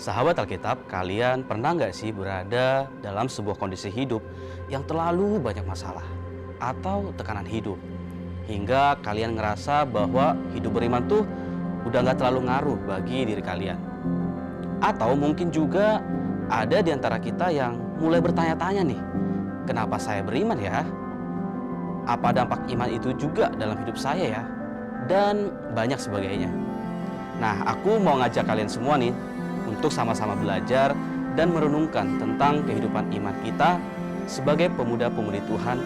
Sahabat Alkitab, kalian pernah nggak sih berada dalam sebuah kondisi hidup yang terlalu banyak masalah atau tekanan hidup, hingga kalian ngerasa bahwa hidup beriman tuh udah nggak terlalu ngaruh bagi diri kalian? Atau mungkin juga ada di antara kita yang mulai bertanya-tanya nih, kenapa saya beriman ya? Apa dampak iman itu juga dalam hidup saya ya? Dan banyak sebagainya. Nah, aku mau ngajak kalian semua nih untuk sama-sama belajar dan merenungkan tentang kehidupan iman kita sebagai pemuda-pemudi Tuhan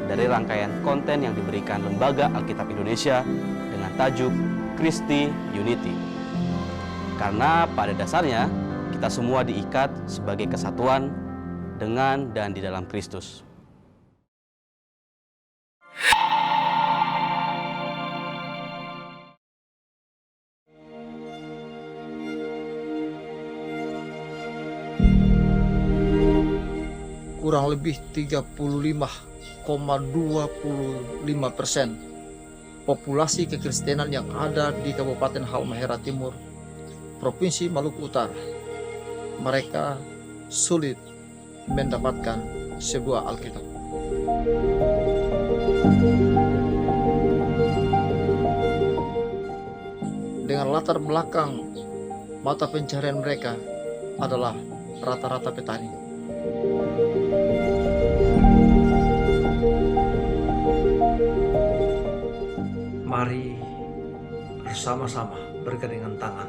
dari rangkaian konten yang diberikan Lembaga Alkitab Indonesia dengan tajuk Christi Unity. Karena pada dasarnya kita semua diikat sebagai kesatuan dengan dan di dalam Kristus. Kurang lebih 35,25% populasi kekristenan yang ada di Kabupaten Halmahera Timur, Provinsi Maluku Utara. Mereka sulit mendapatkan sebuah Alkitab. Dengan latar belakang mata pencarian mereka adalah rata-rata petani. Mari bersama-sama bergandengan tangan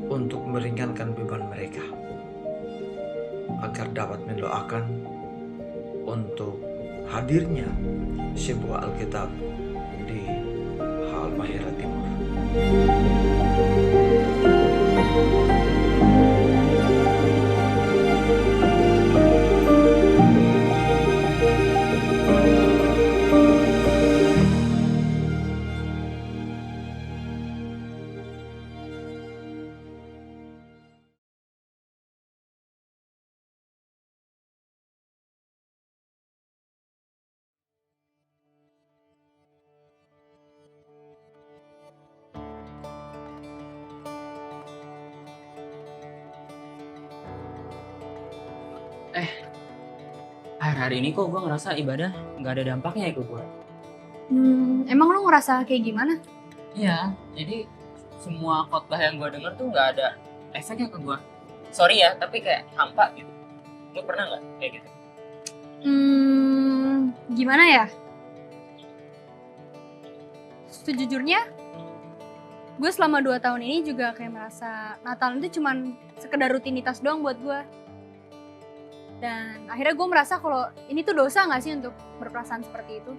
untuk meringankan beban mereka, agar dapat mendoakan untuk hadirnya sebuah Alkitab di Halmahera Timur. Hari ini kok gue ngerasa ibadah nggak ada dampaknya ya ke gue. Emang lu ngerasa kayak gimana? Iya, jadi semua khotbah yang gue denger tuh nggak ada efeknya ke gue. Sorry ya, tapi kayak hampa gitu. Lu pernah nggak kayak gitu? Gimana ya? Sejujurnya, gue selama 2 tahun ini juga kayak merasa Natal itu cuman sekedar rutinitas doang buat gue. Dan akhirnya gue merasa kalau ini tuh dosa gak sih untuk berperasaan seperti itu?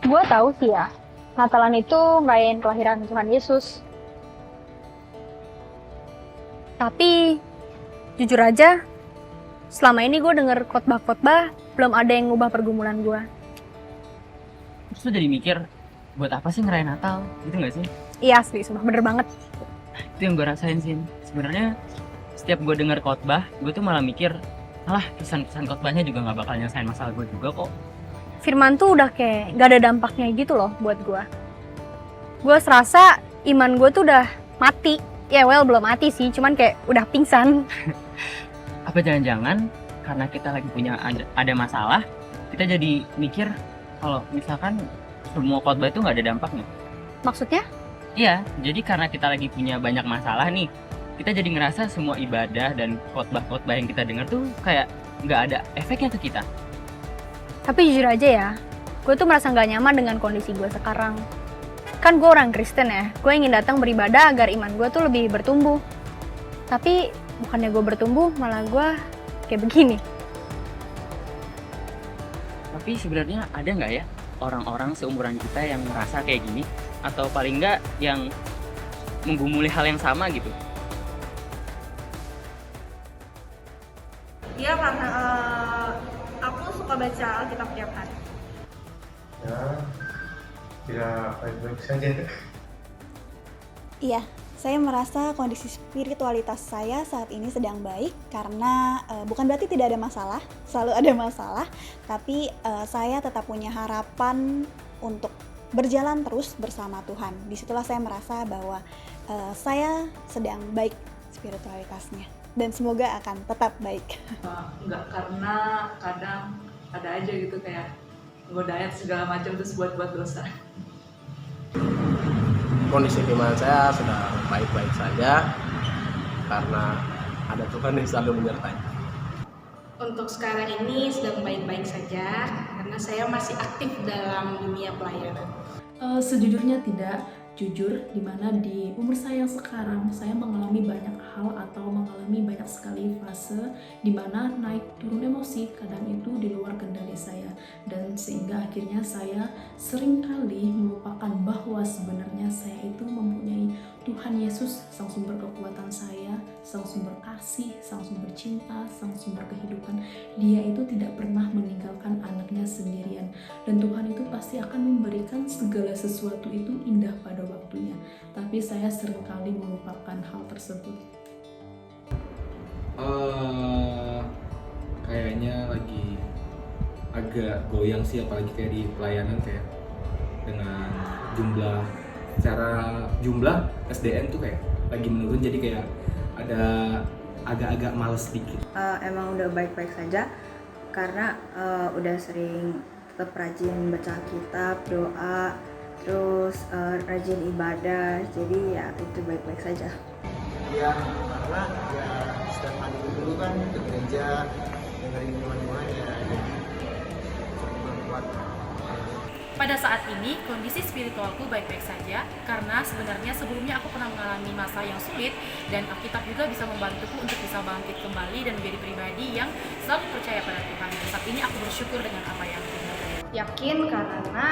Gue tahu sih ya, Natalan itu ngerayain kelahiran Tuhan Yesus. Tapi, jujur aja, selama ini gue denger khotbah-khotbah, belum ada yang ngubah pergumulan gue. Terus lu jadi mikir, buat apa sih ngerayain Natal? Gitu gak sih? Iya asli, sumpah bener banget. Itu yang gue rasain sih. Sebenarnya setiap gue denger khotbah, gue tuh malah mikir, alah pesan-pesan khotbahnya juga gak bakal nyelesain masalah gue juga kok. Firman tuh udah kayak gak ada dampaknya gitu loh buat gue. Gue serasa iman gue tuh udah mati. Ya belum mati sih, cuman kayak udah pingsan. Apa jangan-jangan karena kita lagi punya ada masalah, kita jadi mikir kalau misalkan semua khotbah itu gak ada dampaknya. Maksudnya? Iya, jadi karena kita lagi punya banyak masalah nih, kita jadi ngerasa semua ibadah dan khotbah-khotbah yang kita dengar tuh kayak nggak ada efeknya ke kita. Tapi jujur aja ya, gue tuh merasa nggak nyaman dengan kondisi gue sekarang. Kan gue orang Kristen ya, gue ingin datang beribadah agar iman gue tuh lebih bertumbuh. Tapi bukannya gue bertumbuh, malah gue kayak begini. Tapi sebenarnya ada nggak ya orang-orang seumuran kita yang merasa kayak gini? Atau paling nggak yang menggumuli hal yang sama gitu? Iya, karena aku suka baca Alkitab tiap hari. Ya, baik-baik saja. Iya, saya merasa kondisi spiritualitas saya saat ini sedang baik karena bukan berarti tidak ada masalah, selalu ada masalah, tapi saya tetap punya harapan untuk berjalan terus bersama Tuhan. Disitulah saya merasa bahwa saya sedang baik spiritualitasnya. Dan semoga akan tetap baik. Enggak, karena kadang ada aja gitu kayak godaan segala macam terus buat dosa. Kondisi iman saya sudah baik-baik saja karena ada Tuhan yang selalu menyertai. Untuk sekarang ini sedang baik-baik saja karena saya masih aktif dalam dunia pelayanan. Sejujurnya tidak jujur, dimana di umur saya yang sekarang saya mengalami banyak hal atau mengalami banyak sekali fase dimana naik turun emosi, kadang itu di luar kendali saya, dan sehingga akhirnya saya seringkali melupakan bahwa sebenarnya saya itu mempunyai Tuhan Yesus, sang sumber kekuatan saya, sang sumber kasih, sang sumber cinta, sang sumber kehidupan. Dia itu tidak pernah meninggalkan anaknya sendirian, dan Tuhan itu pasti akan memberikan segala sesuatu itu indah pada waktunya. Tapi saya seringkali melupakan hal tersebut. Kayaknya lagi agak goyang sih, apalagi kayak di pelayanan kayak dengan secara jumlah SDM tuh kayak lagi menurun, jadi kayak ada agak-agak males sedikit. Emang udah baik-baik saja karena udah sering tetap rajin baca kitab, doa, terus rajin ibadah, jadi ya itu baik-baik saja. Ya, karena ya setiap hari dulu kan ke gereja dengerin teman-teman ya, jadi kuat. Pada saat ini, kondisi spiritualku baik-baik saja karena sebenarnya sebelumnya aku pernah mengalami masa yang sulit, dan Alkitab juga bisa membantuku untuk bisa bangkit kembali dan menjadi pribadi yang selalu percaya pada Tuhan. Dan saat ini aku bersyukur dengan apa yang Tuhan. Yakin karena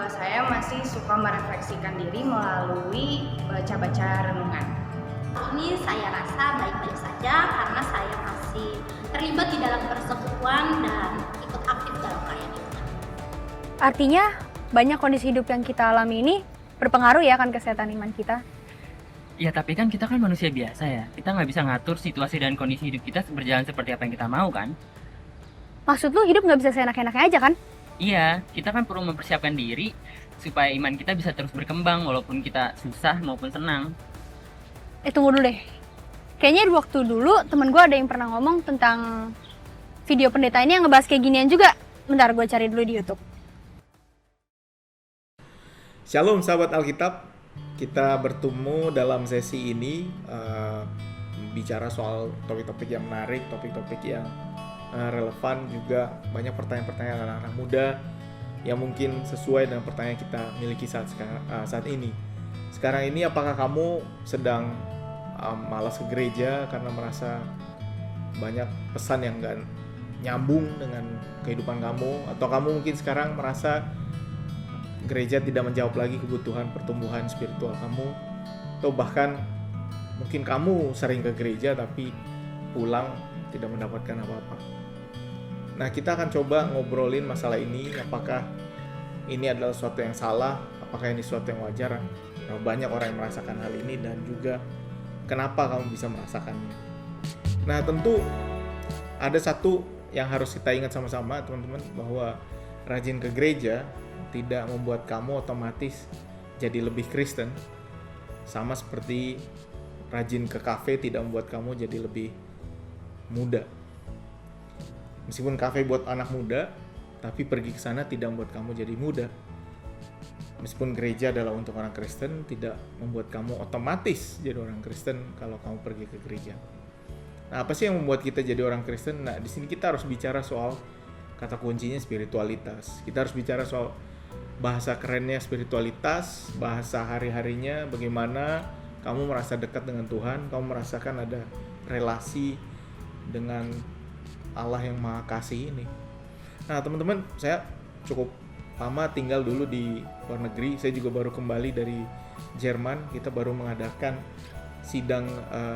saya masih suka merefleksikan diri melalui baca-baca renungan. Ini saya rasa baik-baik saja karena saya masih terlibat di dalam persekutuan dan ikut aktif dalam pelayanan. Artinya banyak kondisi hidup yang kita alami ini berpengaruh ya kan kesehatan iman kita. Ya tapi kan kita kan manusia biasa ya, kita nggak bisa ngatur situasi dan kondisi hidup kita berjalan seperti apa yang kita mau kan. Maksud lu hidup nggak bisa seenak-enaknya aja kan? Iya, kita kan perlu mempersiapkan diri supaya iman kita bisa terus berkembang walaupun kita susah maupun senang. Tunggu dulu deh. Kayaknya waktu dulu temen gue ada yang pernah ngomong tentang video pendeta ini yang ngebahas kayak ginian juga. Bentar, gue cari dulu di YouTube. Shalom sahabat Alkitab, kita bertemu dalam sesi ini bicara soal topik-topik yang menarik, topik-topik yang relevan, juga banyak pertanyaan-pertanyaan anak-anak muda yang mungkin sesuai dengan pertanyaan kita miliki saat ini. Sekarang ini apakah kamu sedang malas ke gereja karena merasa banyak pesan yang gak nyambung dengan kehidupan kamu, atau kamu mungkin sekarang merasa gereja tidak menjawab lagi kebutuhan pertumbuhan spiritual kamu, atau bahkan mungkin kamu sering ke gereja tapi pulang tidak mendapatkan apa-apa. Nah, kita akan coba ngobrolin masalah ini, apakah ini adalah sesuatu yang salah, apakah ini sesuatu yang wajar. Nah, banyak orang yang merasakan hal ini, dan juga kenapa kamu bisa merasakannya. Nah, tentu ada satu yang harus kita ingat sama-sama teman-teman, bahwa rajin ke gereja tidak membuat kamu otomatis jadi lebih Kristen. Sama seperti rajin ke kafe tidak membuat kamu jadi lebih muda. Meskipun kafe buat anak muda, tapi pergi ke sana tidak membuat kamu jadi muda. Meskipun gereja adalah untuk orang Kristen, tidak membuat kamu otomatis jadi orang Kristen kalau kamu pergi ke gereja. Nah, apa sih yang membuat kita jadi orang Kristen? Nah, di sini kita harus bicara soal kata kuncinya spiritualitas. Kita harus bicara soal bahasa kerennya spiritualitas, bahasa hari-harinya, bagaimana kamu merasa dekat dengan Tuhan, kamu merasakan ada relasi dengan Allah yang Maha Kasih ini. Nah, teman-teman, saya cukup lama tinggal dulu di luar negeri. Saya juga baru kembali dari Jerman. Kita baru mengadakan sidang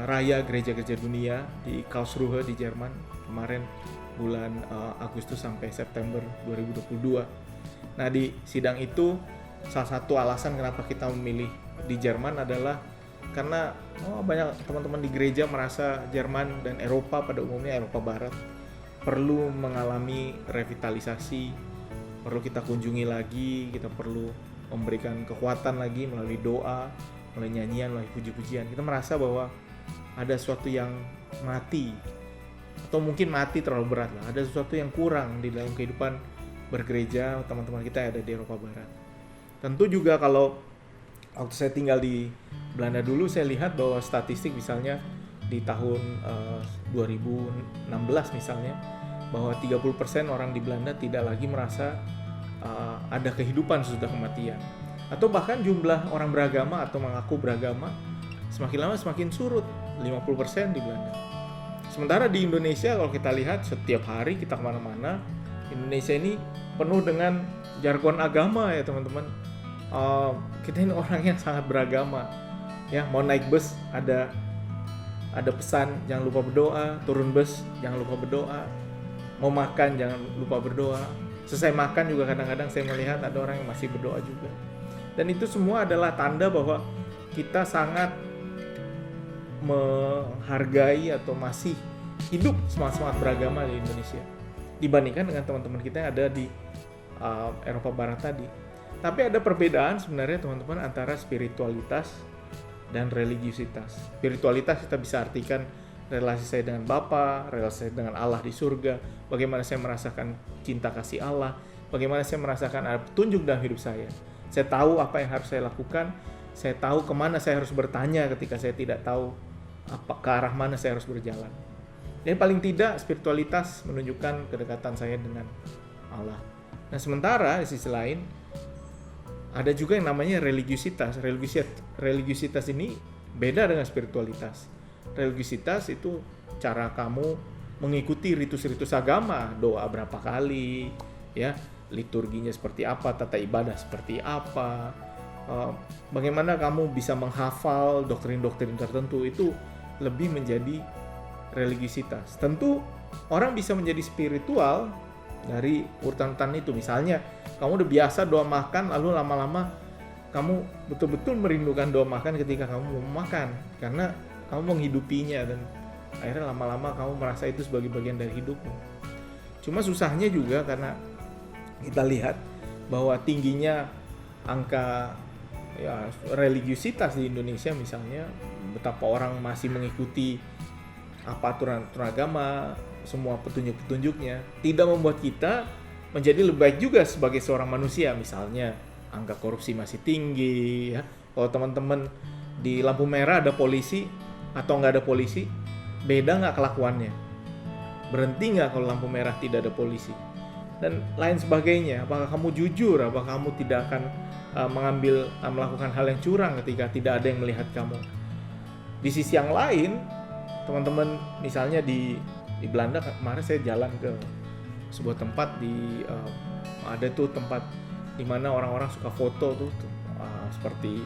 raya gereja-gereja dunia di Karlsruhe di Jerman kemarin bulan Agustus sampai September 2022. Nah, di sidang itu salah satu alasan kenapa kita memilih di Jerman adalah karena banyak teman-teman di gereja merasa Jerman dan Eropa pada umumnya, Eropa Barat, perlu mengalami revitalisasi, perlu kita kunjungi lagi, kita perlu memberikan kekuatan lagi melalui doa, melalui nyanyian, melalui puji-pujian. Kita merasa bahwa ada sesuatu yang mati, atau mungkin mati terlalu berat lah, ada sesuatu yang kurang di dalam kehidupan bergereja teman-teman kita yang ada di Eropa Barat. Tentu juga kalau waktu saya tinggal di Belanda dulu, saya lihat bahwa statistik misalnya di tahun 2016 misalnya, bahwa 30% orang di Belanda tidak lagi merasa ada kehidupan sesudah kematian. Atau bahkan jumlah orang beragama atau mengaku beragama semakin lama semakin surut, 50% di Belanda. Sementara di Indonesia kalau kita lihat setiap hari kita kemana-mana, Indonesia ini penuh dengan jargon agama ya teman-teman. Kita ini orang yang sangat beragama. Ya, mau naik bus ada pesan jangan lupa berdoa, turun bus jangan lupa berdoa, mau makan jangan lupa berdoa. Selesai makan juga kadang-kadang saya melihat ada orang yang masih berdoa juga. Dan itu semua adalah tanda bahwa kita sangat menghargai atau masih hidup semangat beragama di Indonesia dibandingkan dengan teman-teman kita yang ada di Eropa Barat tadi. Tapi ada perbedaan sebenarnya teman-teman antara spiritualitas dan religiusitas. Spiritualitas kita bisa artikan relasi saya dengan Bapa, relasi saya dengan Allah di surga, bagaimana saya merasakan cinta kasih Allah, bagaimana saya merasakan ada petunjuk dalam hidup saya. Saya tahu apa yang harus saya lakukan, saya tahu kemana saya harus bertanya ketika saya tidak tahu ke arah mana saya harus berjalan. Dan paling tidak spiritualitas menunjukkan kedekatan saya dengan Allah. Nah sementara di sisi lain ada juga yang namanya religiusitas. Religiusitas ini beda dengan spiritualitas. Religiusitas itu cara kamu mengikuti ritus-ritus agama, doa berapa kali, ya, liturginya seperti apa, tata ibadah seperti apa, bagaimana kamu bisa menghafal doktrin-doktrin tertentu, itu lebih menjadi religiusitas. Tentu orang bisa menjadi spiritual dari urutan-urutan itu. Misalnya kamu udah biasa doa makan, lalu lama-lama kamu betul-betul merindukan doa makan ketika kamu mau makan, karena kamu menghidupinya dan akhirnya lama-lama kamu merasa itu sebagai bagian dari hidupmu. Cuma susahnya juga karena kita lihat bahwa tingginya angka religiusitas di Indonesia misalnya, betapa orang masih mengikuti apa aturan agama, semua petunjuk-petunjuknya, tidak membuat kita menjadi lebih baik juga sebagai seorang manusia. Misalnya angka korupsi masih tinggi, ya. Kalau teman-teman di lampu merah ada polisi atau nggak ada polisi, beda nggak kelakuannya? Berhenti nggak kalau lampu merah tidak ada polisi? Dan lain sebagainya. Apakah kamu jujur? Apakah kamu tidak akan melakukan hal yang curang ketika tidak ada yang melihat kamu? Di sisi yang lain, teman-teman misalnya di Belanda kemarin saya jalan ke sebuah tempat ada tuh tempat di mana orang-orang suka foto tuh seperti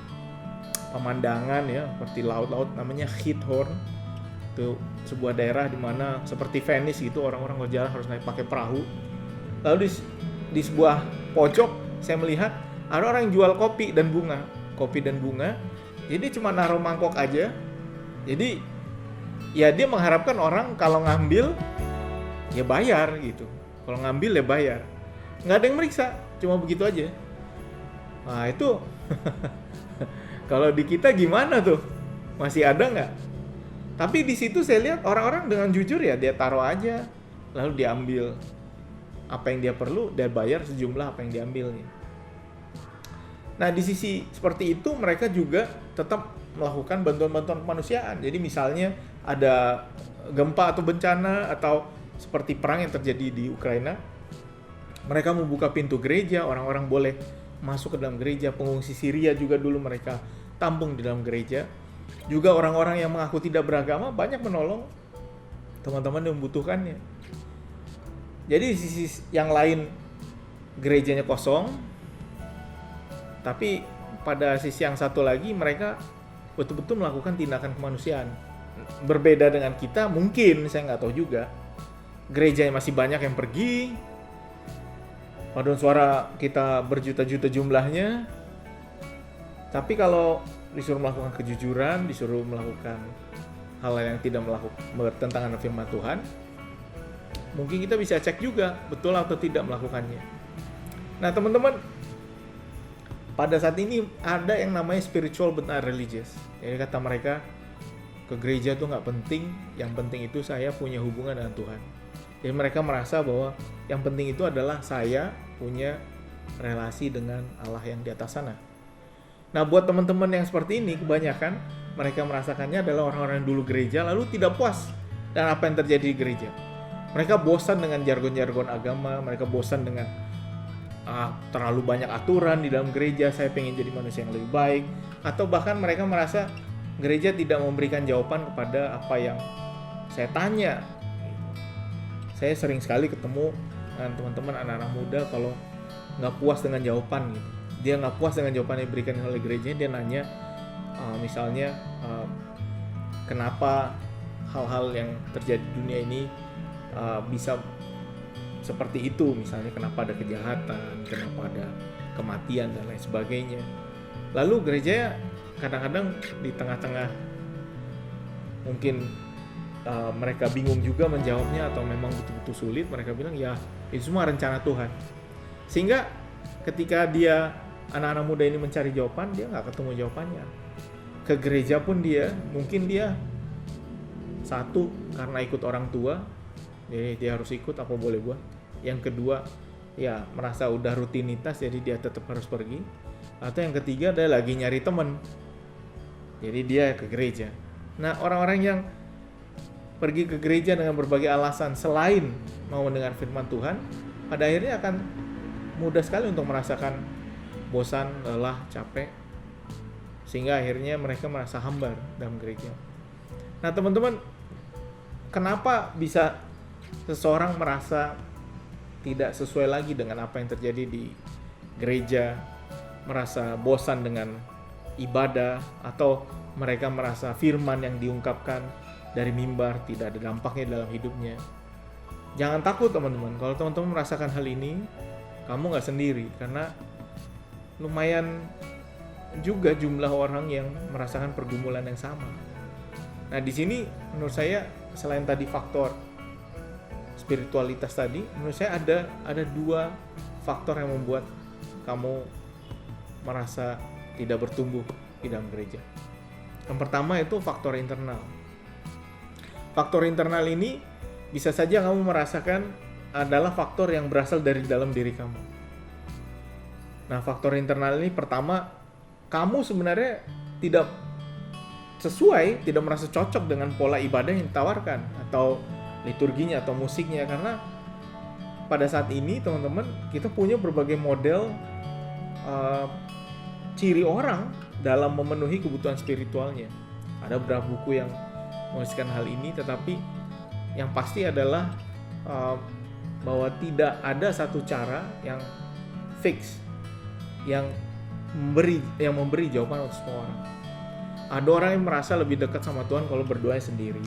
pemandangan ya, seperti laut-laut, namanya Giethoorn. Itu sebuah daerah di mana seperti Venice gitu, orang-orang kalau jalan harus naik pakai perahu. Lalu di sebuah pojok saya melihat ada orang yang jual kopi dan bunga. Jadi cuma naruh mangkok aja. Jadi ya dia mengharapkan orang kalau ngambil ya bayar gitu. Kalau ngambil ya bayar. Nggak ada yang meriksa, cuma begitu aja. Nah itu kalau di kita gimana tuh? Masih ada nggak? Tapi di situ saya lihat orang-orang dengan jujur ya dia taruh aja, lalu diambil apa yang dia perlu, dia bayar sejumlah apa yang diambilnya. Nah di sisi seperti itu mereka juga tetap melakukan bantuan-bantuan kemanusiaan. Jadi misalnya ada gempa atau bencana atau seperti perang yang terjadi di Ukraina, mereka membuka pintu gereja, orang-orang boleh masuk ke dalam gereja. Pengungsi Syria juga dulu mereka tampung di dalam gereja. Juga orang-orang yang mengaku tidak beragama banyak menolong teman-teman yang membutuhkannya. Jadi di sisi yang lain gerejanya kosong, tapi pada sisi yang satu lagi mereka betul-betul melakukan tindakan kemanusiaan. Berbeda dengan kita mungkin, saya nggak tahu juga. Gerejanya masih banyak yang pergi, paduan suara kita berjuta-juta jumlahnya, tapi kalau disuruh melakukan kejujuran, disuruh melakukan hal yang tidak bertentangan dengan firman Tuhan, mungkin kita bisa cek juga betul atau tidak melakukannya. Nah teman-teman, pada saat ini ada yang namanya spiritual but not religious. Jadi kata mereka, ke gereja tuh nggak penting, yang penting itu saya punya hubungan dengan Tuhan. Jadi mereka merasa bahwa yang penting itu adalah saya punya relasi dengan Allah yang di atas sana. Nah, buat teman-teman yang seperti ini, kebanyakan mereka merasakannya adalah orang-orang yang dulu gereja lalu tidak puas dengan apa yang terjadi di gereja. Mereka bosan dengan jargon-jargon agama, mereka bosan dengan terlalu banyak aturan di dalam gereja, saya pengen jadi manusia yang lebih baik, atau bahkan mereka merasa gereja tidak memberikan jawaban kepada apa yang saya tanya. Saya sering sekali ketemu dengan teman-teman anak-anak muda kalau nggak puas dengan jawaban gitu. Dia nggak puas dengan jawaban yang diberikan oleh gereja, dia nanya misalnya kenapa hal-hal yang terjadi di dunia ini bisa seperti itu, misalnya kenapa ada kejahatan, kenapa ada kematian dan lain sebagainya. Lalu gereja kadang-kadang di tengah-tengah mungkin mereka bingung juga menjawabnya atau memang betul-betul sulit, mereka bilang ya itu semua rencana Tuhan. Sehingga ketika anak-anak muda ini mencari jawaban, dia nggak ketemu jawabannya. Ke gereja pun mungkin dia satu karena ikut orang tua, jadi dia harus ikut apa boleh buat. Yang kedua ya merasa udah rutinitas jadi dia tetap harus pergi. Atau yang ketiga dia lagi nyari teman, jadi dia ke gereja. Nah, orang-orang yang pergi ke gereja dengan berbagai alasan selain mau mendengar firman Tuhan, pada akhirnya akan mudah sekali untuk merasakan bosan, lelah, capek, sehingga akhirnya mereka merasa hambar dalam gereja. Nah, teman-teman, kenapa bisa seseorang merasa tidak sesuai lagi dengan apa yang terjadi di gereja, merasa bosan dengan ibadah, atau mereka merasa firman yang diungkapkan dari mimbar tidak ada dampaknya dalam hidupnya? Jangan takut teman-teman, kalau teman-teman merasakan hal ini, kamu nggak sendiri, karena lumayan juga jumlah orang yang merasakan pergumulan yang sama. Nah, di sini menurut saya selain tadi faktor spiritualitas tadi, menurut saya ada dua faktor yang membuat kamu merasa tidak bertumbuh di dalam gereja. Yang pertama itu faktor internal. Faktor internal ini bisa saja kamu merasakan adalah faktor yang berasal dari dalam diri kamu. Nah, faktor internal ini pertama, kamu sebenarnya tidak sesuai, tidak merasa cocok dengan pola ibadah yang ditawarkan, atau liturginya, atau musiknya, karena pada saat ini teman-teman kita punya berbagai model ciri orang dalam memenuhi kebutuhan spiritualnya. Ada beberapa buku yang menuliskan hal ini, tetapi yang pasti adalah bahwa tidak ada satu cara yang fix yang memberi jawaban untuk semua orang. Ada orang yang merasa lebih dekat sama Tuhan kalau berdoanya sendiri.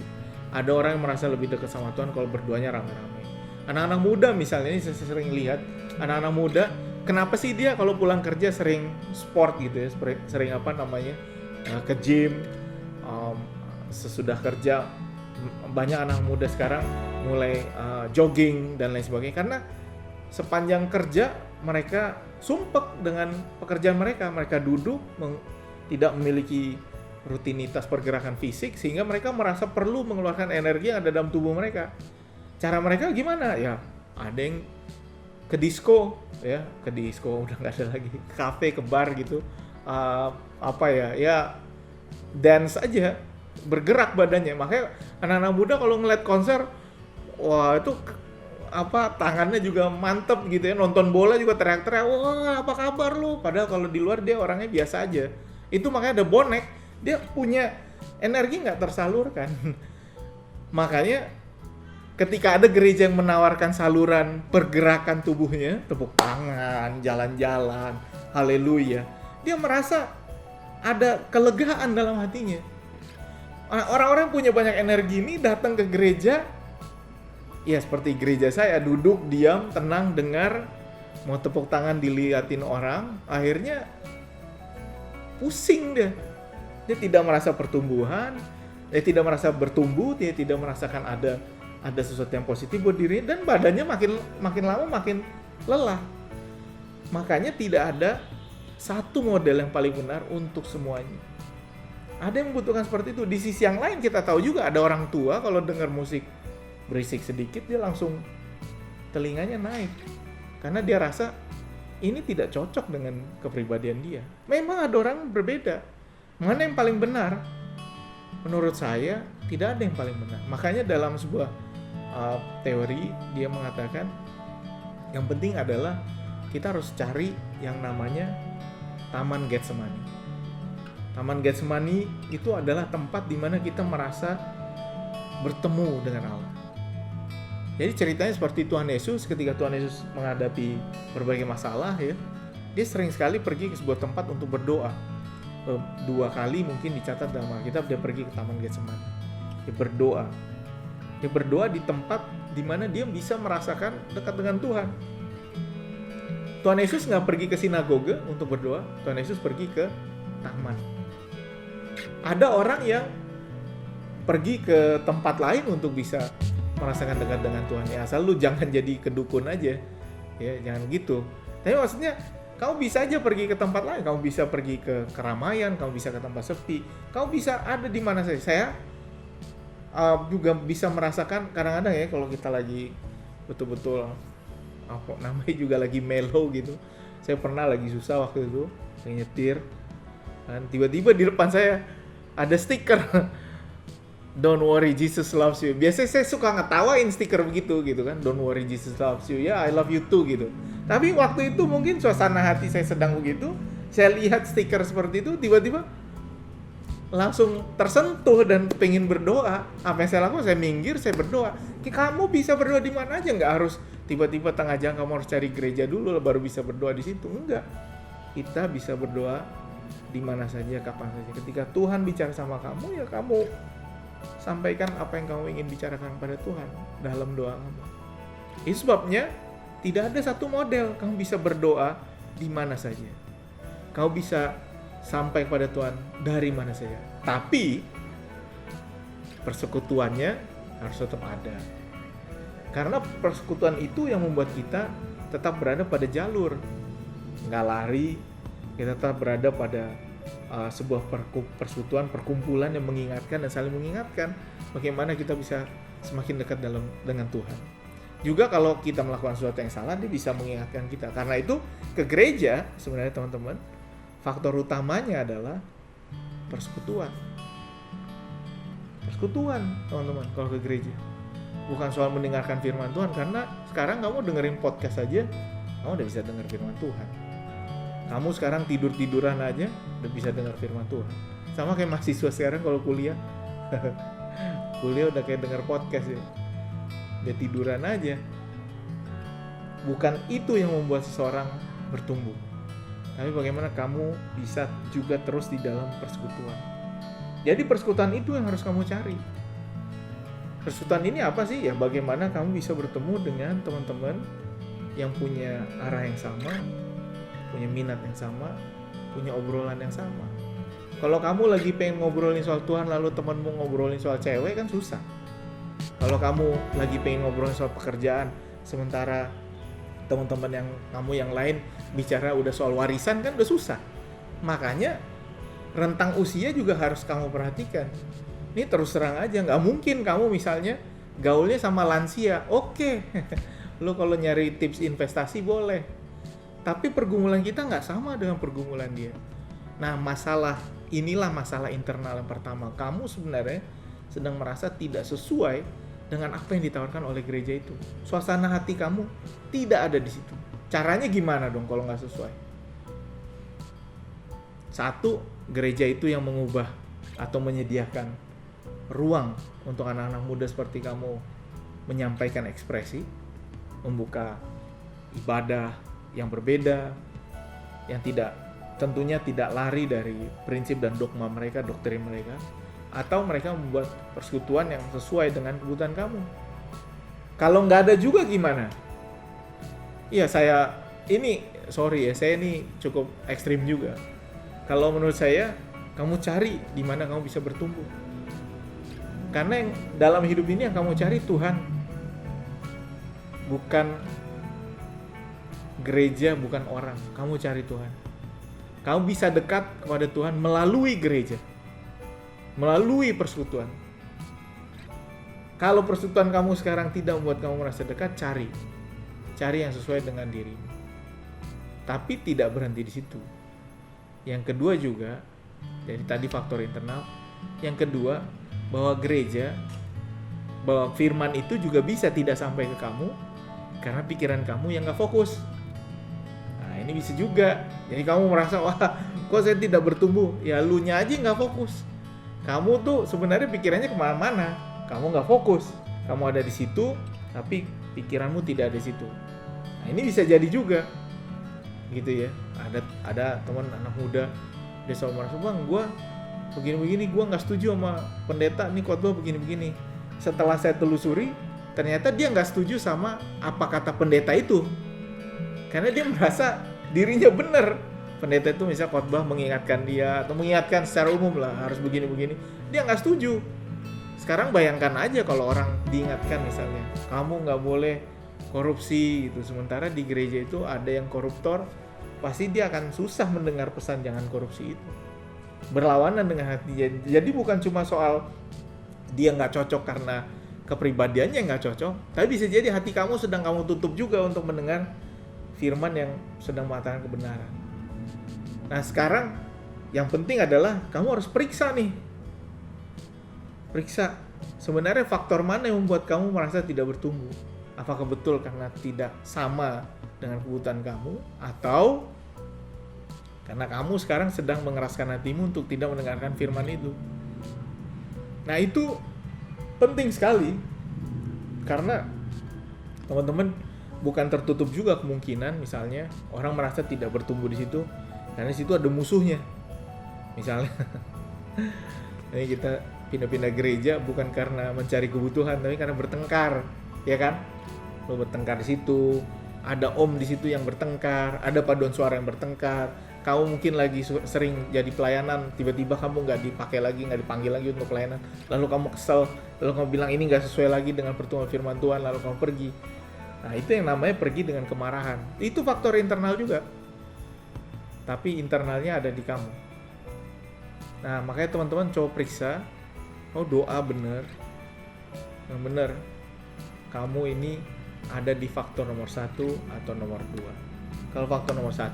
Ada orang yang merasa lebih dekat sama Tuhan kalau berdoanya rame-rame. Anak-anak muda misalnya, ini saya sering lihat anak-anak muda, kenapa sih dia kalau pulang kerja sering sport gitu ya, sering ke gym, sesudah kerja banyak anak muda sekarang mulai jogging dan lain sebagainya, karena sepanjang kerja mereka sumpek dengan pekerjaan mereka duduk, tidak memiliki rutinitas pergerakan fisik, sehingga mereka merasa perlu mengeluarkan energi yang ada dalam tubuh mereka. Cara mereka gimana? Ya, ada yang ke disco, udah nggak ada lagi, ke kafe, ke bar gitu, ya dance aja, bergerak badannya. Makanya anak-anak muda kalau ngeliat konser, wah itu tangannya juga mantep gitu ya, nonton bola juga teriak-teriak, wah apa kabar lu? Padahal kalau di luar dia orangnya biasa aja. Itu makanya ada bonek, dia punya energi nggak tersalurkan. Makanya ketika ada gereja yang menawarkan saluran pergerakan tubuhnya, tepuk tangan, jalan-jalan, haleluya, dia merasa ada kelegaan dalam hatinya. Orang-orang punya banyak energi ini datang ke gereja, ya seperti gereja saya, duduk, diam, tenang, dengar, mau tepuk tangan diliatin orang, akhirnya pusing dia. Dia tidak merasa pertumbuhan, dia tidak merasa bertumbuh, dia tidak merasakan ada sesuatu yang positif buat dirinya, dan badannya makin lama makin lelah. Makanya tidak ada satu model yang paling benar untuk semuanya. Ada yang membutuhkan seperti itu. Di sisi yang lain kita tahu juga ada orang tua kalau dengar musik berisik sedikit dia langsung telinganya naik. Karena dia rasa ini tidak cocok dengan kepribadian dia. Memang ada orang berbeda. Mana yang paling benar? Menurut saya tidak ada yang paling benar. Makanya dalam sebuah teori dia mengatakan yang penting adalah kita harus cari yang namanya Taman Getsemani. Taman Getsemani itu adalah tempat di mana kita merasa bertemu dengan Allah. Jadi ceritanya seperti Tuhan Yesus, ketika Tuhan Yesus menghadapi berbagai masalah ya, dia sering sekali pergi ke sebuah tempat untuk berdoa. 2 kali mungkin dicatat dalam Alkitab dia pergi ke Taman Getsemani. Dia berdoa. Dia berdoa di tempat di mana dia bisa merasakan dekat dengan Tuhan. Tuhan Yesus nggak pergi ke sinagoga untuk berdoa, Tuhan Yesus pergi ke taman. Ada orang yang pergi ke tempat lain untuk bisa merasakan dekat dengan Tuhan. Ya asal lu jangan jadi kedukun aja, ya jangan gitu. Tapi maksudnya kamu bisa aja pergi ke tempat lain, kamu bisa pergi ke keramaian, kamu bisa ke tempat sepi, kamu bisa ada di mana saja. Saya juga bisa merasakan kadang-kadang ya kalau kita lagi betul-betul apa namanya juga lagi mellow gitu. Saya pernah lagi susah waktu itu, saya nyetir, dan tiba-tiba di depan saya ada stiker Don't worry, Jesus loves you. Biasanya saya suka ngetawain stiker begitu gitu kan. Don't worry, Jesus loves you. Ya, I love you too gitu. Tapi waktu itu mungkin suasana hati saya sedang begitu. Saya lihat stiker seperti itu, tiba-tiba langsung tersentuh dan pengen berdoa. Apa yang saya lakukan? Saya minggir, saya berdoa. Kamu bisa berdoa di mana aja, nggak harus tiba-tiba tengah jalan kamu harus cari gereja dulu baru bisa berdoa di situ. Enggak. Kita bisa berdoa di mana saja, kapan saja. Ketika Tuhan bicara sama kamu, ya kamu sampaikan apa yang kamu ingin bicarakan pada Tuhan dalam doa kamu. Itu sebabnya tidak ada satu model. Kamu bisa berdoa di mana saja. Kamu bisa sampai pada Tuhan dari mana saja. Tapi persekutuannya harus tetap ada. Karena persekutuan itu yang membuat kita tetap berada pada jalur. Nggak lari, kita tetap berada pada sebuah persekutuan, perkumpulan yang mengingatkan dan saling mengingatkan bagaimana kita bisa semakin dekat dengan Tuhan. Juga kalau kita melakukan sesuatu yang salah, dia bisa mengingatkan kita. Karena itu ke gereja sebenarnya teman-teman, faktor utamanya adalah persekutuan. Persekutuan teman-teman kalau ke gereja. Bukan soal mendengarkan firman Tuhan, karena sekarang kamu dengerin podcast aja, kamu udah bisa dengar firman Tuhan. Kamu sekarang tidur-tiduran aja udah bisa dengar firman Tuhan. Sama kayak mahasiswa sekarang kalau kuliah. Kuliah udah kayak dengar podcast ya. Dia tiduran aja. Bukan itu yang membuat seseorang bertumbuh. Tapi bagaimana kamu bisa juga terus di dalam persekutuan. Jadi persekutuan itu yang harus kamu cari. Persekutuan ini apa sih? Ya bagaimana kamu bisa bertemu dengan teman-teman yang punya arah yang sama, punya minat yang sama, punya obrolan yang sama. Kalau kamu lagi pengen ngobrolin soal Tuhan lalu temanmu ngobrolin soal cewek kan susah. Kalau kamu lagi pengen ngobrolin soal pekerjaan sementara teman-teman kamu yang lain bicara udah soal warisan kan udah susah. Makanya rentang usia juga harus kamu perhatikan. Ini terus terang aja, nggak mungkin kamu misalnya gaulnya sama lansia. Oke, lo kalau nyari tips investasi boleh. Tapi pergumulan kita nggak sama dengan pergumulan dia. Nah, inilah masalah internal yang pertama. Kamu sebenarnya sedang merasa tidak sesuai dengan apa yang ditawarkan oleh gereja itu. Suasana hati kamu tidak ada di situ. Caranya gimana dong kalau nggak sesuai? Satu, gereja itu yang mengubah atau menyediakan ruang untuk anak-anak muda seperti kamu menyampaikan ekspresi, membuka ibadah yang berbeda, yang tentunya tidak lari dari prinsip dan dogma mereka, doktrin mereka, atau mereka membuat persekutuan yang sesuai dengan kebutuhan kamu. Kalau nggak ada juga gimana? Iya, saya ini cukup ekstrim juga. Kalau menurut saya, kamu cari di mana kamu bisa bertumbuh. Karena yang dalam hidup ini yang kamu cari Tuhan, bukan gereja, bukan orang. Kamu cari Tuhan. Kamu bisa dekat kepada Tuhan melalui gereja. melalui persekutuan. Kalau persekutuan kamu sekarang tidak membuat kamu merasa dekat, cari yang sesuai dengan dirimu. Tapi tidak berhenti di situ. Yang kedua juga, dari tadi faktor internal. Yang kedua, bahwa gereja, bahwa firman itu juga bisa tidak sampai ke kamu karena pikiran kamu yang gak fokus. Nah, ini bisa juga. Jadi kamu merasa, wah, kok saya tidak bertumbuh? Ya, lu nya aja gak fokus. Kamu tuh sebenarnya pikirannya kemana-mana. Kamu gak fokus. Kamu ada di situ, tapi pikiranmu tidak ada di situ. Nah, ini bisa jadi juga. Gitu ya. Ada teman anak muda, dia selalu merasa, bang, gue begini-begini, gue gak setuju sama pendeta, nih khotbah begini-begini. Setelah saya telusuri, ternyata dia gak setuju sama apa kata pendeta itu. Karena dia merasa dirinya benar. Pendeta itu misalnya khotbah mengingatkan dia, atau mengingatkan secara umum lah, harus begini-begini. Dia gak setuju. Sekarang bayangkan aja kalau orang diingatkan misalnya, kamu gak boleh korupsi gitu. Sementara di gereja itu ada yang koruptor, pasti dia akan susah mendengar pesan jangan korupsi itu. Berlawanan dengan hati. Jadi bukan cuma soal dia nggak cocok karena kepribadiannya nggak cocok, tapi bisa jadi hati kamu sedang kamu tutup juga untuk mendengar firman yang sedang mengatakan kebenaran. Nah sekarang yang penting adalah kamu harus periksa nih. Periksa sebenarnya faktor mana yang membuat kamu merasa tidak bertumbuh. Apakah betul karena tidak sama dengan kebutuhan kamu, atau karena kamu sekarang sedang mengeraskan hatimu untuk tidak mendengarkan firman itu. Nah itu penting sekali, karena teman-teman bukan tertutup juga kemungkinan misalnya orang merasa tidak bertumbuh di situ karena di situ ada musuhnya. Misalnya ini kita pindah-pindah gereja bukan karena mencari kebutuhan, tapi karena bertengkar, ya kan? Lo bertengkar di situ, ada om di situ yang bertengkar, ada paduan suara yang bertengkar. Kamu mungkin lagi sering jadi pelayanan, tiba-tiba kamu nggak dipakai lagi, nggak dipanggil lagi untuk pelayanan. Lalu kamu kesel, lalu kamu bilang ini nggak sesuai lagi dengan pertumbuhan firman Tuhan, lalu kamu pergi. Nah itu yang namanya pergi dengan kemarahan. Itu faktor internal juga. Tapi internalnya ada di kamu. Nah makanya teman-teman coba periksa, oh doa benar, yang benar. Kamu ini ada di faktor nomor 1 atau nomor 2. Kalau faktor nomor 1,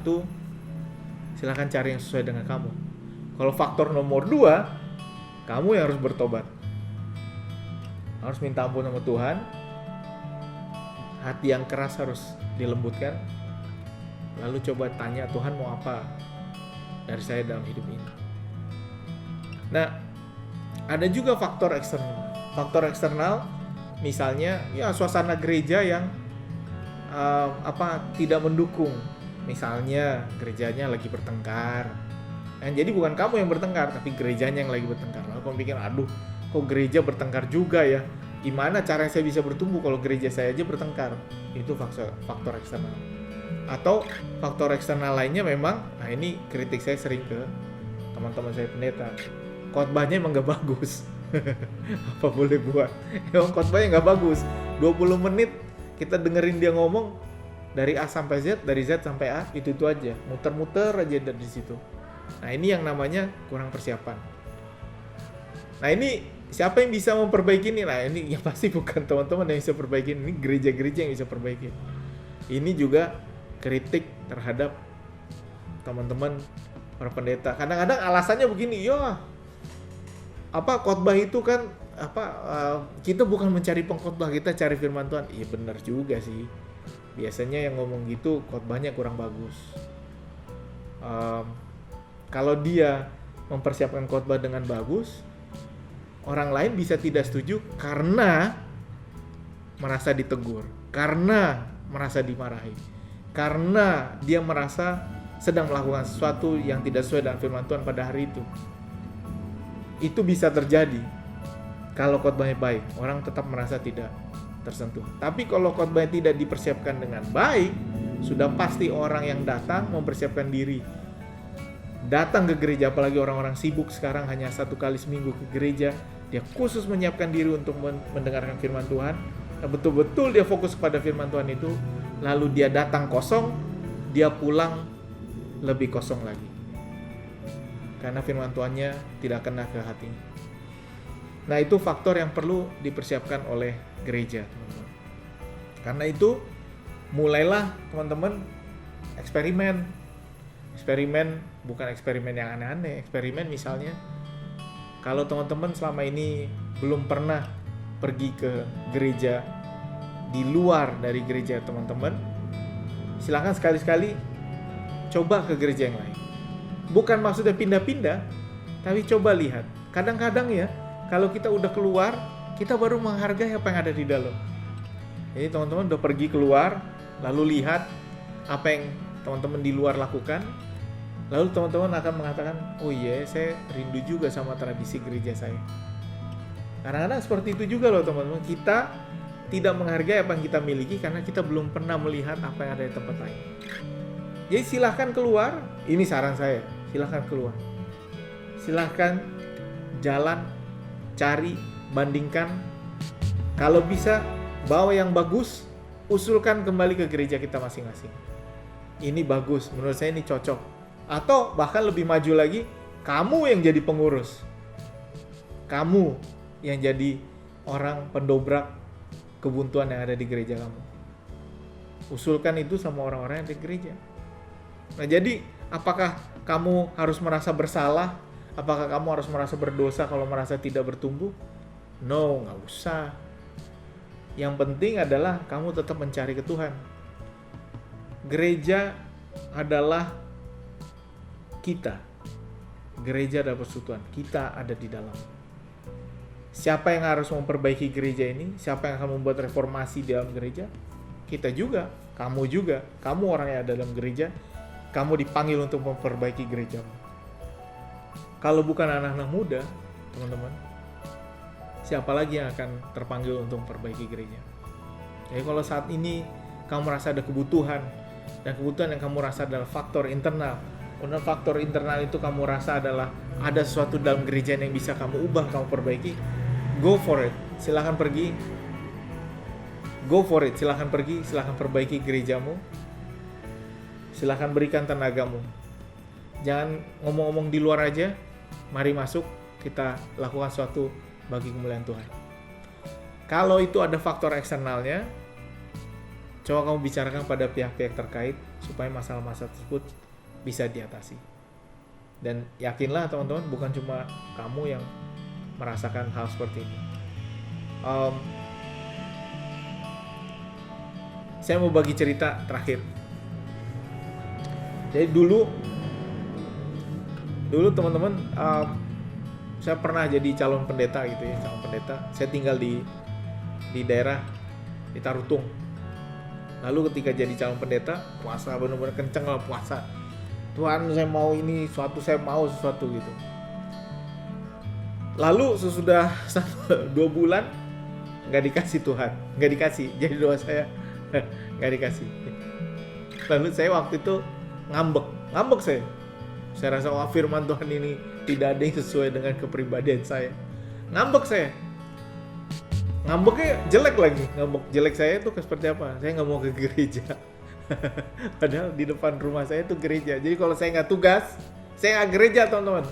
silahkan cari yang sesuai dengan kamu. Kalau faktor nomor 2, kamu yang harus bertobat. Harus minta ampun sama Tuhan. Hati yang keras harus dilembutkan. Lalu coba tanya, Tuhan mau apa dari saya dalam hidup ini. Nah, ada juga faktor eksternal. Faktor eksternal misalnya ya suasana gereja yang tidak mendukung. Misalnya gerejanya lagi bertengkar. Jadi bukan kamu yang bertengkar, tapi gerejanya yang lagi bertengkar. Lalu kamu pikir, aduh, kok gereja bertengkar juga ya? Gimana caranya saya bisa bertumbuh kalau gereja saya aja bertengkar? Itu faktor eksternal. Atau faktor eksternal lainnya memang, nah ini kritik saya sering ke teman-teman saya pendeta. Khotbahnya emang gak bagus. Apa boleh buat? Emang khotbahnya gak bagus. 20 menit kita dengerin dia ngomong dari A sampai Z, dari Z sampai A, itu aja. Muter-muter aja dari situ. Nah ini yang namanya kurang persiapan. Nah ini siapa yang bisa memperbaiki ini? Nah ini yang pasti bukan teman-teman yang bisa perbaiki. Ini gereja-gereja yang bisa perbaiki. Ini juga kritik terhadap teman-teman para pendeta. Kadang-kadang alasannya begini, khotbah itu kan kita bukan mencari pengkhotbah, kita cari firman Tuhan. Iya benar juga sih. Biasanya yang ngomong gitu khotbahnya kurang bagus. Kalau dia mempersiapkan khotbah dengan bagus, orang lain bisa tidak setuju karena merasa ditegur, karena merasa dimarahi, karena dia merasa sedang melakukan sesuatu yang tidak sesuai dengan firman Tuhan pada hari itu. Itu bisa terjadi kalau khotbahnya baik, orang tetap merasa tidak tersentuh. Tapi kalau khotbahnya tidak dipersiapkan dengan baik, sudah pasti orang yang datang mempersiapkan diri. Datang ke gereja, apalagi orang-orang sibuk sekarang hanya 1 kali seminggu ke gereja, dia khusus menyiapkan diri untuk mendengarkan firman Tuhan. Dan betul-betul dia fokus kepada firman Tuhan itu, lalu dia datang kosong, dia pulang lebih kosong lagi. Karena firman Tuhannya tidak kena ke hatinya. Nah, itu faktor yang perlu dipersiapkan oleh gereja, teman-teman. Karena itu, mulailah teman-teman eksperimen. Eksperimen bukan eksperimen yang aneh-aneh. Eksperimen misalnya, kalau teman-teman selama ini belum pernah pergi ke gereja di luar dari gereja teman-teman, silakan sekali-sekali coba ke gereja yang lain. Bukan maksudnya pindah-pindah, tapi coba lihat. Kadang-kadang ya, kalau kita udah keluar, kita baru menghargai apa yang ada di dalam. Jadi teman-teman udah pergi keluar, lalu lihat apa yang teman-teman di luar lakukan, lalu teman-teman akan mengatakan, oh iya, saya rindu juga sama tradisi gereja saya. Kadang-kadang seperti itu juga loh teman-teman. Kita tidak menghargai apa yang kita miliki karena kita belum pernah melihat apa yang ada di tempat lain. Jadi silahkan keluar, ini saran saya, silahkan keluar. Silahkan jalan, cari, bandingkan. Kalau bisa, bawa yang bagus, usulkan kembali ke gereja kita masing-masing. Ini bagus, menurut saya ini cocok. Atau bahkan lebih maju lagi, kamu yang jadi pengurus. Kamu yang jadi orang pendobrak kebuntuan yang ada di gereja kamu. Usulkan itu sama orang-orang yang di gereja. Nah, jadi apakah kamu harus merasa bersalah? Apakah kamu harus merasa berdosa kalau merasa tidak bertumbuh? No, nggak usah. Yang penting adalah kamu tetap mencari ke Tuhan. Gereja adalah kita. Gereja adalah persekutuan. Kita ada di dalam. Siapa yang harus memperbaiki gereja ini? Siapa yang akan membuat reformasi di dalam gereja? Kita juga. Kamu juga. Kamu orang yang ada dalam gereja. Kamu dipanggil untuk memperbaiki gerejamu. Kalau bukan anak-anak muda, teman-teman, siapa lagi yang akan terpanggil untuk memperbaiki gereja? Jadi kalau saat ini kamu merasa ada kebutuhan, dan kebutuhan yang kamu rasa adalah faktor internal, kemudian faktor internal itu kamu rasa adalah ada sesuatu dalam gereja yang bisa kamu ubah, kamu perbaiki, go for it. Silahkan pergi. Go for it. Silahkan pergi, silahkan perbaiki gerejamu. Silahkan berikan tenagamu. Jangan ngomong-ngomong di luar aja. Mari masuk, kita lakukan sesuatu bagi kemuliaan Tuhan. Kalau itu ada faktor eksternalnya, coba kamu bicarakan pada pihak-pihak terkait supaya masalah-masalah tersebut bisa diatasi. Dan yakinlah teman-teman, bukan cuma kamu yang merasakan hal seperti ini. Saya mau bagi cerita terakhir. Jadi dulu teman-teman, saya pernah jadi calon pendeta gitu ya, calon pendeta. Saya tinggal di daerah di Tarutung. Lalu ketika jadi calon pendeta, puasa benar-benar kenceng lah puasa. Tuhan, saya mau ini, saya mau sesuatu gitu. Lalu sesudah 2 bulan nggak dikasih Tuhan, nggak dikasih. Jadi doa saya nggak dikasih. Lalu saya waktu itu ngambek saya. Saya rasa firman Tuhan ini tidak ada yang sesuai dengan kepribadian saya. Ngambek saya. Ngambeknya jelek lagi. Ngambek jelek saya itu seperti apa? Saya nggak mau ke gereja. Padahal di depan rumah saya itu gereja. Jadi kalau saya nggak tugas, saya nggak gereja teman-teman.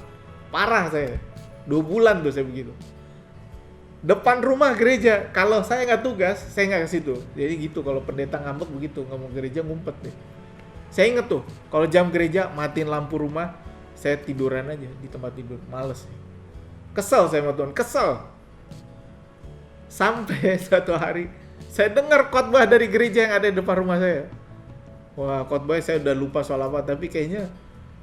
Parah saya. 2 bulan tuh saya begitu. Depan rumah gereja. Kalau saya nggak tugas, saya nggak ke situ. Jadi gitu, kalau pendeta ngambek begitu, nggak mau gereja, ngumpet deh. Saya inget tuh, kalau jam gereja matiin lampu rumah, saya tiduran aja di tempat tidur, males. Kesel saya sama Tuhan, kesel. Sampai suatu hari saya dengar khotbah dari gereja yang ada di depan rumah saya. Wah, khotbahnya saya udah lupa soal apa, tapi kayaknya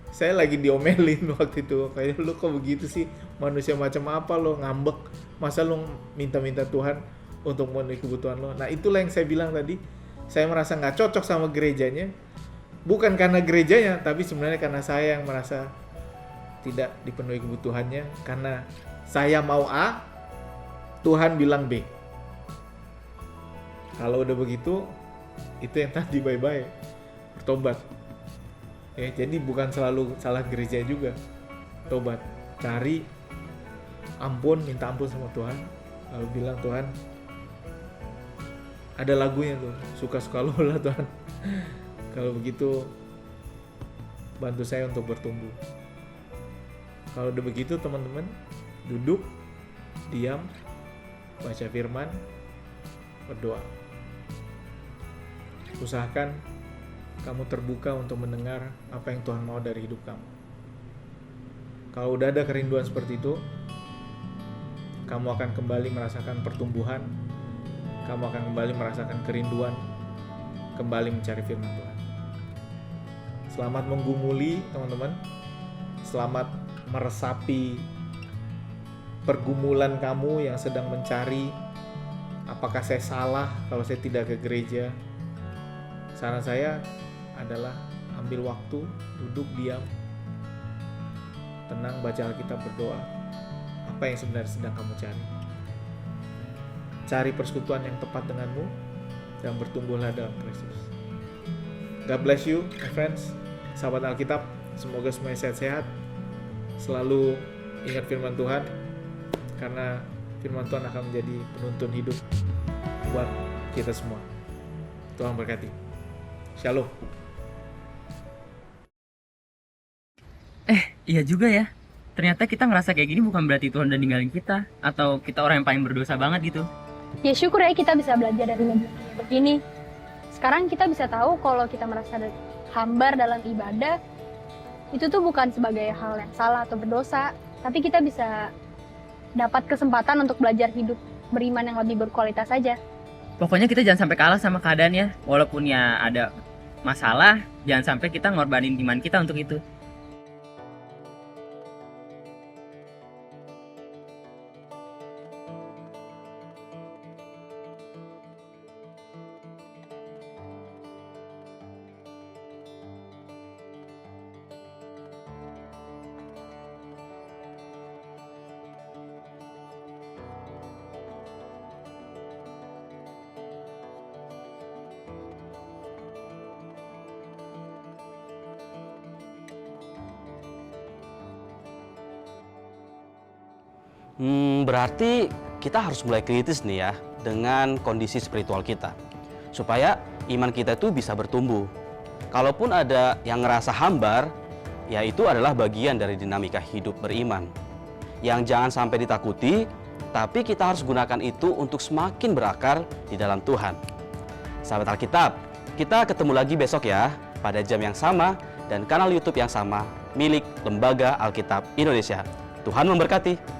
saya lagi diomelin waktu itu. Kayak lu kok begitu sih, manusia macam apa lo, ngambek. Masa lu minta-minta Tuhan untuk memenuhi kebutuhan lo. Nah, itulah yang saya bilang tadi. Saya merasa nggak cocok sama gerejanya. Bukan karena gerejanya, tapi sebenarnya karena saya yang merasa tidak dipenuhi kebutuhannya. Karena saya mau A, Tuhan bilang B. Kalau udah begitu, itu yang tadi bye-bye. Bertobat. Ya, jadi bukan selalu salah gereja juga. Tobat. Cari ampun, minta ampun sama Tuhan. Lalu bilang, Tuhan, ada lagunya tuh, suka-suka lo lah Tuhan. Kalau begitu, bantu saya untuk bertumbuh. Kalau udah begitu teman-teman, duduk, diam, baca firman, berdoa. Usahakan kamu terbuka untuk mendengar apa yang Tuhan mau dari hidup kamu. Kalau udah ada kerinduan seperti itu, kamu akan kembali merasakan pertumbuhan, kamu akan kembali merasakan kerinduan, kembali mencari firman Tuhan. Selamat menggumuli teman-teman, selamat meresapi pergumulan kamu yang sedang mencari apakah saya salah kalau saya tidak ke gereja. Saran saya adalah ambil waktu, duduk diam, tenang, baca Alkitab, berdoa. Apa yang sebenarnya sedang kamu cari? Cari persekutuan yang tepat denganmu dan bertumbuhlah dalam Kristus. God bless you, my friends, sahabat Alkitab. Semoga semuanya sehat-sehat. Selalu ingat firman Tuhan, karena firman Tuhan akan menjadi penuntun hidup buat kita semua. Tuhan berkati. Shalom. Iya juga ya. Ternyata kita ngerasa kayak gini bukan berarti Tuhan udah ninggalin kita, atau kita orang yang paling berdosa banget gitu. Ya syukur ya kita bisa belajar dari negeri begini. Sekarang kita bisa tahu kalau kita merasa hambar dalam ibadah, itu tuh bukan sebagai hal yang salah atau berdosa, tapi kita bisa dapat kesempatan untuk belajar hidup beriman yang lebih berkualitas saja. Pokoknya kita jangan sampai kalah sama keadaan ya. Walaupun ya ada masalah, jangan sampai kita ngorbanin iman kita untuk itu. Berarti kita harus mulai kritis nih ya dengan kondisi spiritual kita, supaya iman kita itu bisa bertumbuh. Kalaupun ada yang ngerasa hambar, ya itu adalah bagian dari dinamika hidup beriman yang jangan sampai ditakuti, tapi kita harus gunakan itu untuk semakin berakar di dalam Tuhan. Sahabat Alkitab, kita ketemu lagi besok ya, pada jam yang sama dan kanal YouTube yang sama milik Lembaga Alkitab Indonesia. Tuhan memberkati.